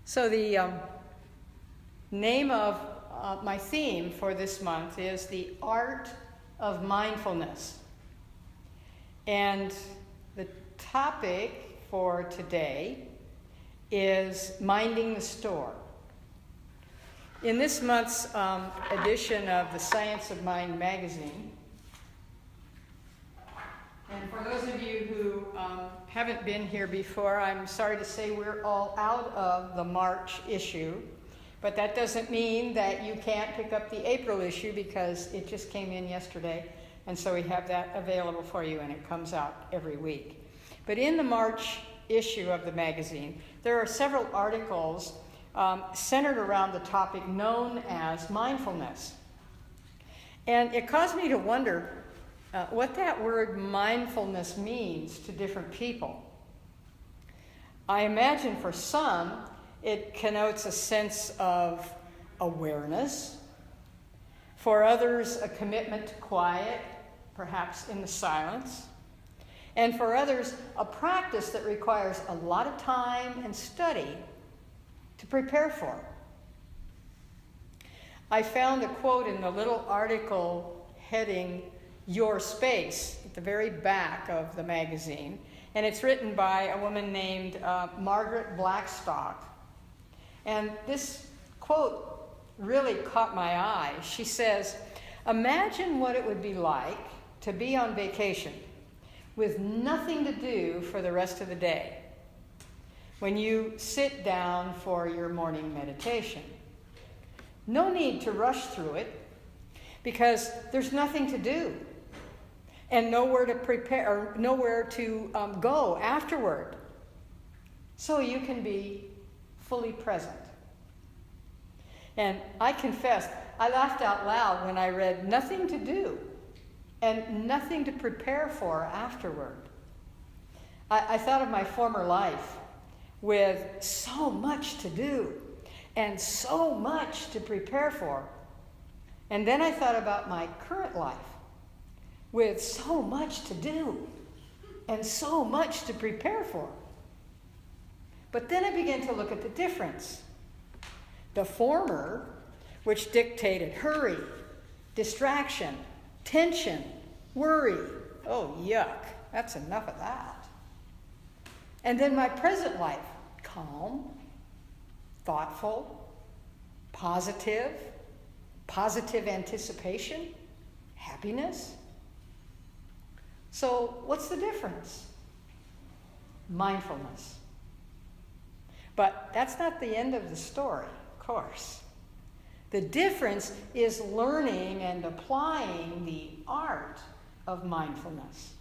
So the name of my theme for this month is the Art of Mindfulness. And the topic for today is minding the store. In this month's edition of the Science of Mind magazine, and for those of you who haven't been here before, I'm sorry to say we're all out of the March issue, but that doesn't mean that you can't pick up the April issue because it just came in yesterday, and so we have that available for you, and it comes out every week. But in the March issue of the magazine, there are several articles centered around the topic known as mindfulness. And it caused me to wonder what that word mindfulness means to different people. I imagine for some, it connotes a sense of awareness. For others, a commitment to quiet, perhaps in the silence. And for others, a practice that requires a lot of time and study to prepare for. I found a quote in the little article heading "Your Space" at the very back of the magazine, and it's written by a woman named Margaret Blackstock. And this quote really caught my eye. She says, "Imagine what it would be like to be on vacation with nothing to do for the rest of the day when you sit down for your morning meditation. No need to rush through it because there's nothing to do and nowhere to prepare or nowhere to go afterward. So you can be fully present." And I confess, I laughed out loud when I read nothing to do and nothing to prepare for afterward. I thought of my former life with so much to do and so much to prepare for. And then I thought about my current life with so much to do and so much to prepare for. But then I began to look at the difference. The former, which dictated hurry, distraction, tension, worry. Oh, yuck, that's enough of that. And then my present life, calm, thoughtful, positive anticipation, happiness. So what's the difference? Mindfulness. But that's not the end of the story, of course. The difference is learning and applying the art of mindfulness.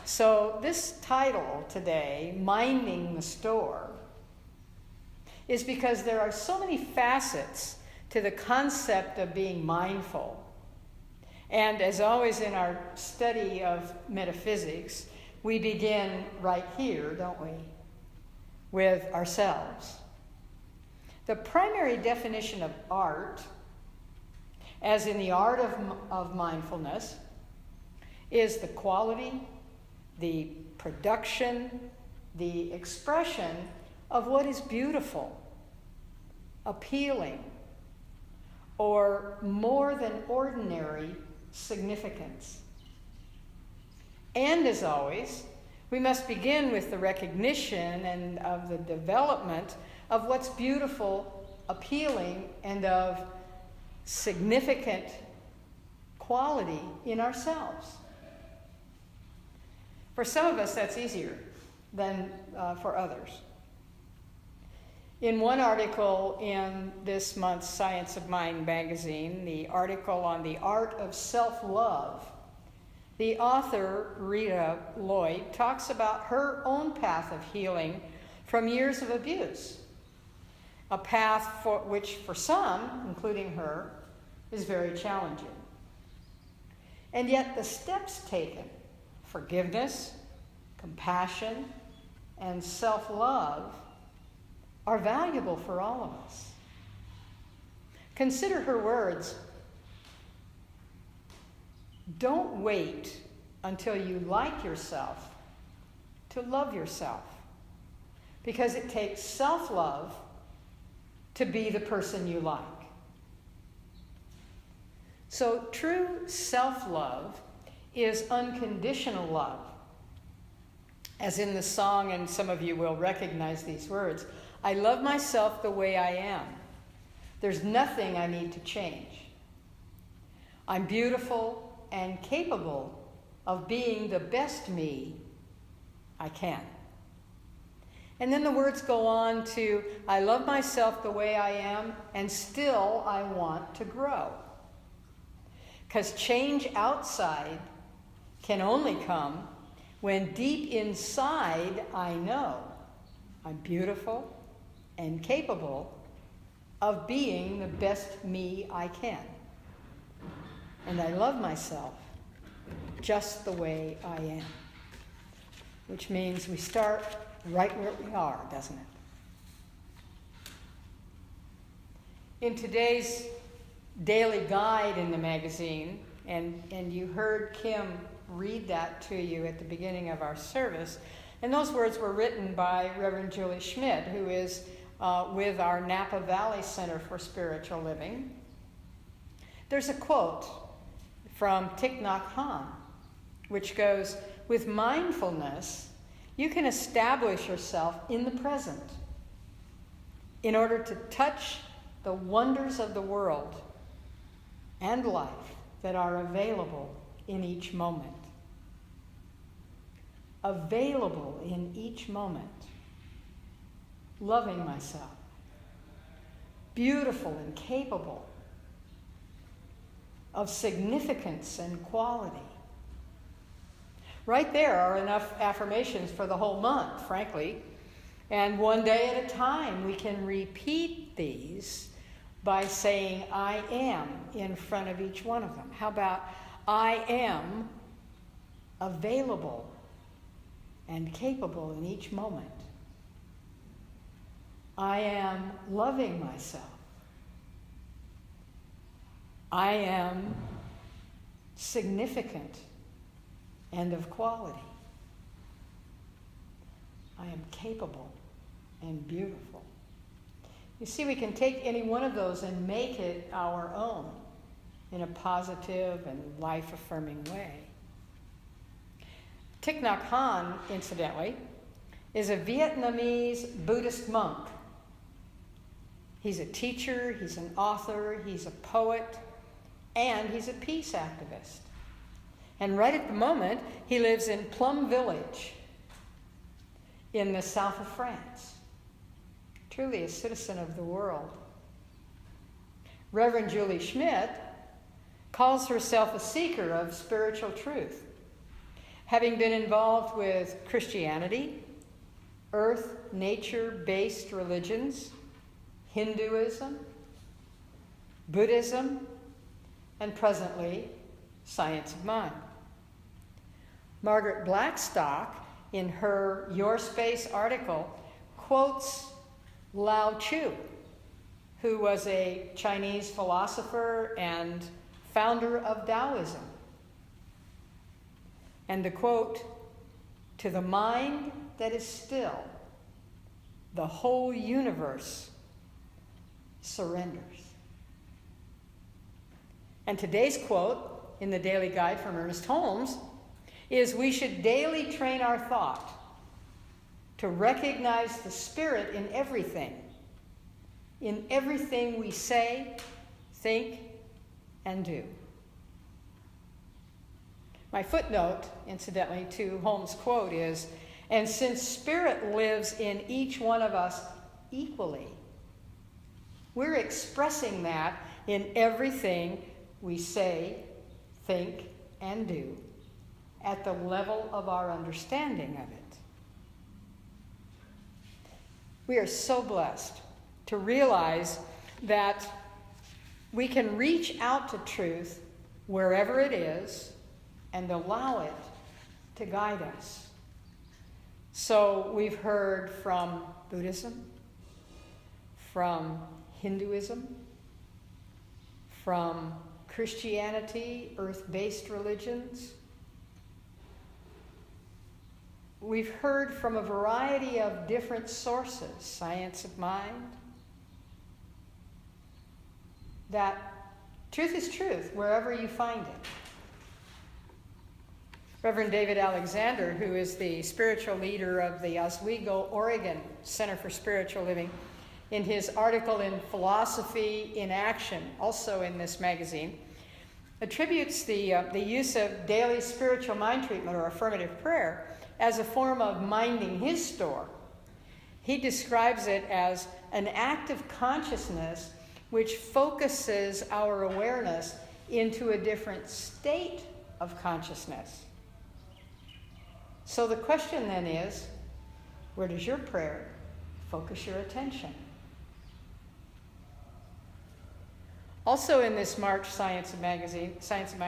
So this title today, Minding the Store, is because there are so many facets to the concept of being mindful. And as always in our study of metaphysics, we begin right here, don't we? With ourselves. The primary definition of art, as in the art of mindfulness, is the quality, the production, the expression of what is beautiful, appealing, or more than ordinary significance. And as always, we must begin with the recognition and of the development of what's beautiful, appealing, and of significant quality in ourselves. For some of us, that's easier than for others. In one article in this month's Science of Mind magazine, the article on the art of self-love, the author, Rita Lloyd, talks about her own path of healing from years of abuse, a path which for some, including her, is very challenging. And yet the steps taken, forgiveness, compassion, and self-love, are valuable for all of us. Consider her words. Don't wait until you like yourself to love yourself. because it takes self-love to be the person you like. So true self-love is unconditional love. As in the song, and some of you will recognize these words, I love myself the way I am. There's nothing I need to change. I'm beautiful and capable of being the best me I can. And then the words go on to, I love myself the way I am, and still I want to grow. Because change outside can only come when deep inside I know I'm beautiful and capable of being the best me I can. And I love myself just the way I am. Which means we start right where we are, doesn't it? In today's daily guide in the magazine, and you heard Kim read that to you at the beginning of our service, and those words were written by Reverend Julie Schmidt, who is with our Napa Valley Center for Spiritual Living. There's a quote from Thich Nhat Hanh, which goes, with mindfulness, you can establish yourself in the present in order to touch the wonders of the world and life that are available in each moment. Available in each moment. Loving myself. Beautiful and capable of significance and quality. Right there are enough affirmations for the whole month, frankly. And one day at a time, we can repeat these by saying, I am in front of each one of them. How about, I am available and capable in each moment. I am loving myself. I am significant and of quality. I am capable and beautiful. You see, we can take any one of those and make it our own in a positive and life-affirming way. Thich Nhat Hanh, incidentally, is a Vietnamese Buddhist monk. He's a teacher, he's an author, he's a poet, and he's a peace activist. And right at the moment, he lives in Plum Village in the south of France. Truly a citizen of the world. Reverend Julie Schmidt calls herself a seeker of spiritual truth, having been involved with Christianity, earth, nature-based religions, Hinduism, Buddhism, and presently, science of mind. Margaret Blackstock, in her Your Space article, quotes Lao Tzu, who was a Chinese philosopher and founder of Taoism. And the quote, to the mind that is still, the whole universe surrenders. And today's quote in the Daily Guide from Ernest Holmes is, we should daily train our thought to recognize the spirit in everything we say, think, and do. My footnote, incidentally, to Holmes' quote is, and since spirit lives in each one of us equally, we're expressing that in everything we say, think, and do at the level of our understanding of it. We are so blessed to realize that we can reach out to truth wherever it is and allow it to guide us. So we've heard from Buddhism, from Hinduism, from Christianity, earth-based religions, we've heard from a variety of different sources, science of mind, that truth is truth wherever you find it. Reverend David Alexander, who is the spiritual leader of the Oswego, Oregon Center for Spiritual Living, in his article in Philosophy in Action, also in this magazine, attributes the use of daily spiritual mind treatment or affirmative prayer as a form of minding his store. He describes it as an act of consciousness which focuses our awareness into a different state of consciousness. So the question then is, where does your prayer focus your attention? Also in this March Science of Mind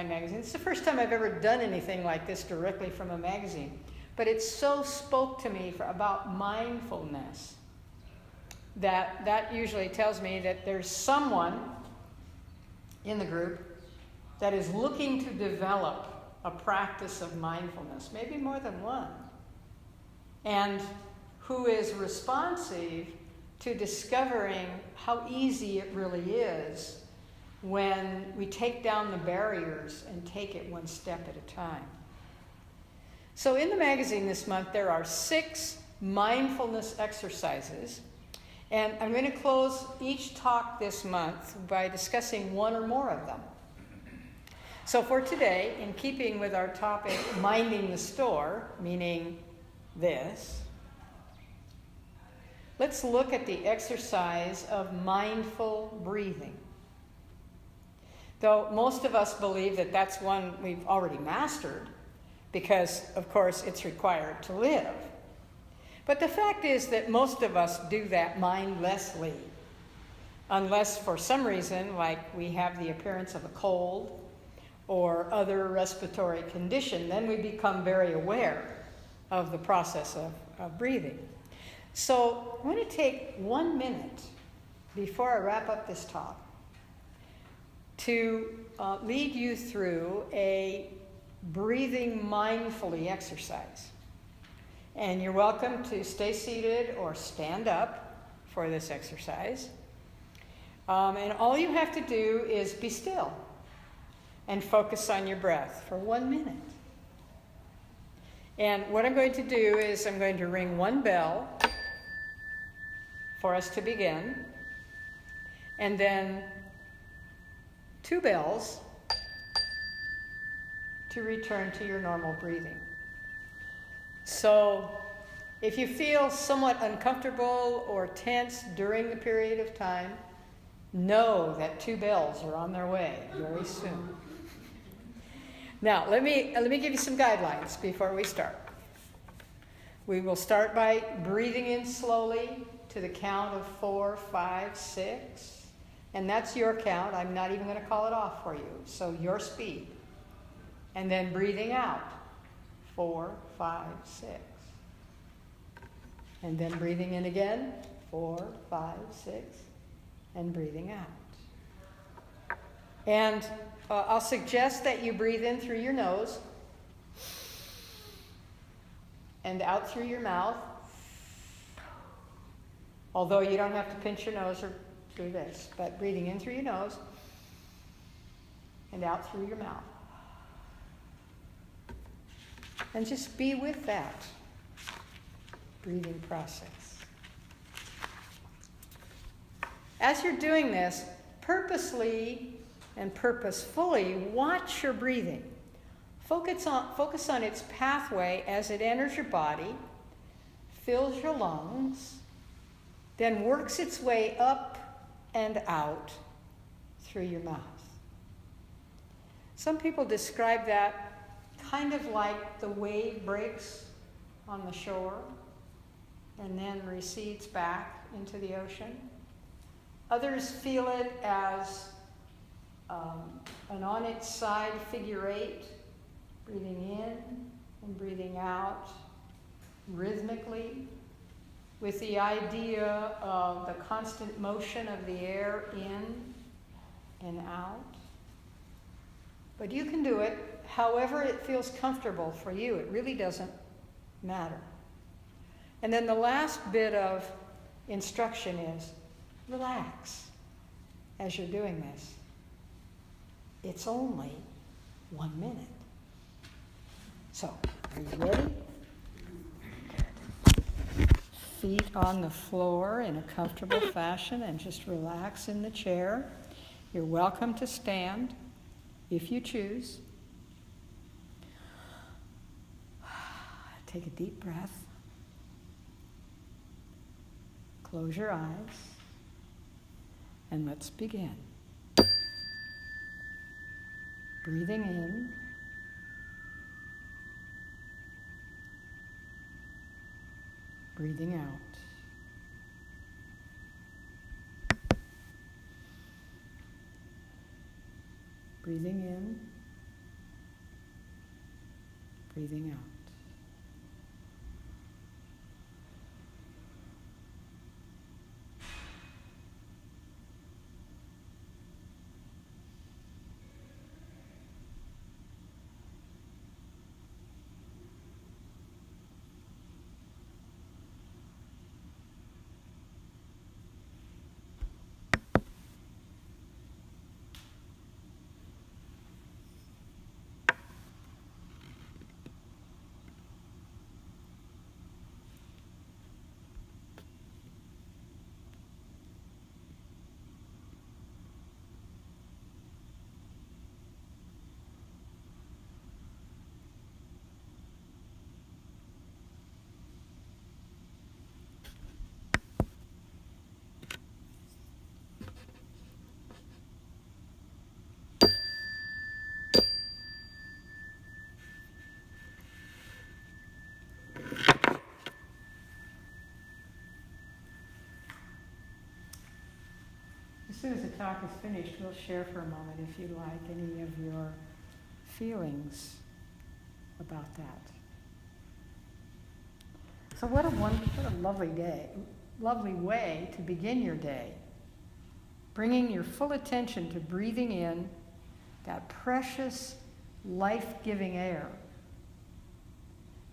magazine, it's the first time I've ever done anything like this directly from a magazine, but it so spoke to me about mindfulness that usually tells me that there's someone in the group that is looking to develop a practice of mindfulness, maybe more than one, and who is responsive to discovering how easy it really is when we take down the barriers and take it one step at a time. So in the magazine this month, there are 6 mindfulness exercises, and I'm going to close each talk this month by discussing one or more of them. So for today, in keeping with our topic, minding the store, meaning this, let's look at the exercise of mindful breathing. Though most of us believe that that's one we've already mastered, because, of course, it's required to live. But the fact is that most of us do that mindlessly, unless for some reason, like we have the appearance of a cold or other respiratory condition, then we become very aware of the process of breathing. So I'm going to take 1 minute before I wrap up this talk to lead you through a breathing mindfully exercise. And you're welcome to stay seated or stand up for this exercise. And all you have to do is be still and focus on your breath for 1 minute. And what I'm going to do is I'm going to ring 1 bell for us to begin, and then 2 bells to return to your normal breathing. So if you feel somewhat uncomfortable or tense during the period of time, know that 2 bells are on their way very soon. Now, let me give you some guidelines before we start. We will start by breathing in slowly to the count of 4, 5, 6. And that's your count. I'm not even going to call it off for you. So your speed. And then breathing out. 4, 5, 6. And then breathing in again. 4, 5, 6. And breathing out. And I'll suggest that you breathe in through your nose and out through your mouth. Although you don't have to pinch your nose or do this, but breathing in through your nose and out through your mouth. And just be with that breathing process. As you're doing this, purposely and purposefully watch your breathing. Focus on its pathway as it enters your body, fills your lungs, then works its way up and out through your mouth. Some people describe that kind of like the wave breaks on the shore and then recedes back into the ocean. Others feel it as an on its side figure 8, breathing in and breathing out rhythmically, with the idea of the constant motion of the air in and out. But you can do it however it feels comfortable for you. It really doesn't matter. And then the last bit of instruction is relax as you're doing this. It's only 1 minute. So, are you ready? Good. Feet on the floor in a comfortable fashion and just relax in the chair. You're welcome to stand if you choose. Take a deep breath. Close your eyes. And let's begin. Breathing in. Breathing out. Breathing in. Breathing out. As soon as the talk is finished, we'll share for a moment, if you like, any of your feelings about that. So what a lovely day, lovely way to begin your day. Bringing your full attention to breathing in that precious, life-giving air.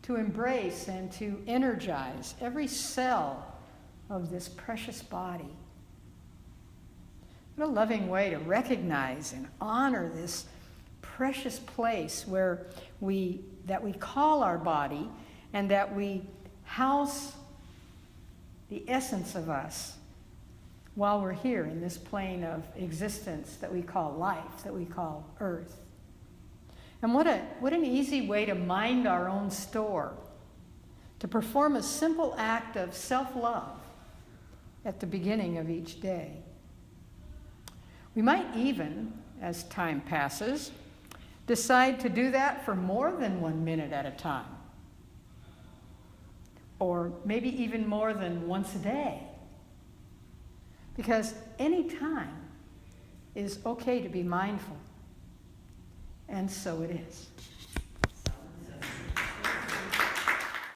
To embrace and to energize every cell of this precious body. What a loving way to recognize and honor this precious place that we call our body, and that we house the essence of us while we're here in this plane of existence that we call life, that we call earth. And what an easy way to mind our own store, to perform a simple act of self-love at the beginning of each day. We might even, as time passes, decide to do that for more than 1 minute at a time. Or maybe even more than once a day. Because any time is okay to be mindful. And so it is.